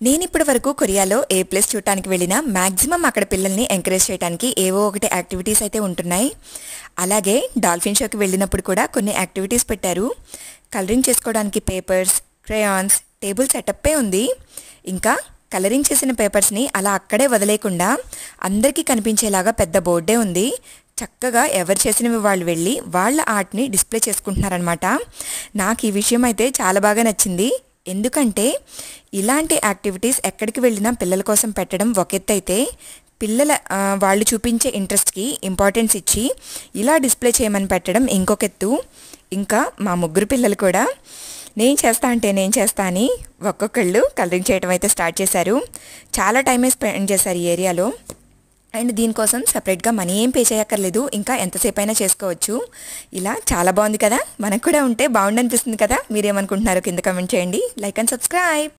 నేను ఇప్పటి వరకు కొరియాలో ఏ ప్లేస్ చూడటానికి వెళ్ళినా మ్యాక్సిమం అక్కడ పిల్లల్ని ఎంకరేజ్ చేయడానికి ఏవో ఒకటి యాక్టివిటీస్ అయితే ఉంటున్నాయి. అలాగే డాల్ఫిన్ షోకి వెళ్ళినప్పుడు కూడా కొన్ని యాక్టివిటీస్ పెట్టారు. కలరింగ్ చేసుకోవడానికి పేపర్స్, క్రేయాన్స్, టేబుల్ సెటప్పే ఉంది. ఇంకా కలరింగ్ చేసిన పేపర్స్ని అలా అక్కడే వదిలేకుండా అందరికీ కనిపించేలాగా పెద్ద బోర్డే ఉంది. చక్కగా ఎవరు చేసినవి వాళ్ళు వెళ్ళి వాళ్ళ ఆర్ట్ని డిస్ప్లే చేసుకుంటున్నారనమాట. నాకు ఈ విషయం అయితే చాలా బాగా నచ్చింది. ఎందుకంటే ఇలాంటి యాక్టివిటీస్ ఎక్కడికి వెళ్ళినా పిల్లల కోసం పెట్టడం ఒక ఎత్తు అయితే, వాళ్ళు చూపించే ఇంట్రెస్ట్కి ఇంపార్టెన్స్ ఇచ్చి ఇలా డిస్ప్లే చేయమని పెట్టడం ఇంకొక ఎత్తు. ఇంకా మా ముగ్గురు పిల్లలు కూడా నేను చేస్తా అని ఒక్కొక్కళ్ళు కలరింగ్ చేయడం అయితే స్టార్ట్ చేశారు. చాలా టైమే స్పెండ్ చేశారు ఈ ఏరియాలో. అండ్ దీనికోసం సపరేట్గా మనీ ఏం పే చేయక్కర్లేదు. ఇంకా ఎంతసేపు అయినా చేసుకోవచ్చు. ఇలా చాలా బాగుంది కదా. మనకు కూడా ఉంటే బాగుండనిపిస్తుంది కదా. మీరేమనుకుంటున్నారో కింద కమెంట్ చేయండి. Like and subscribe.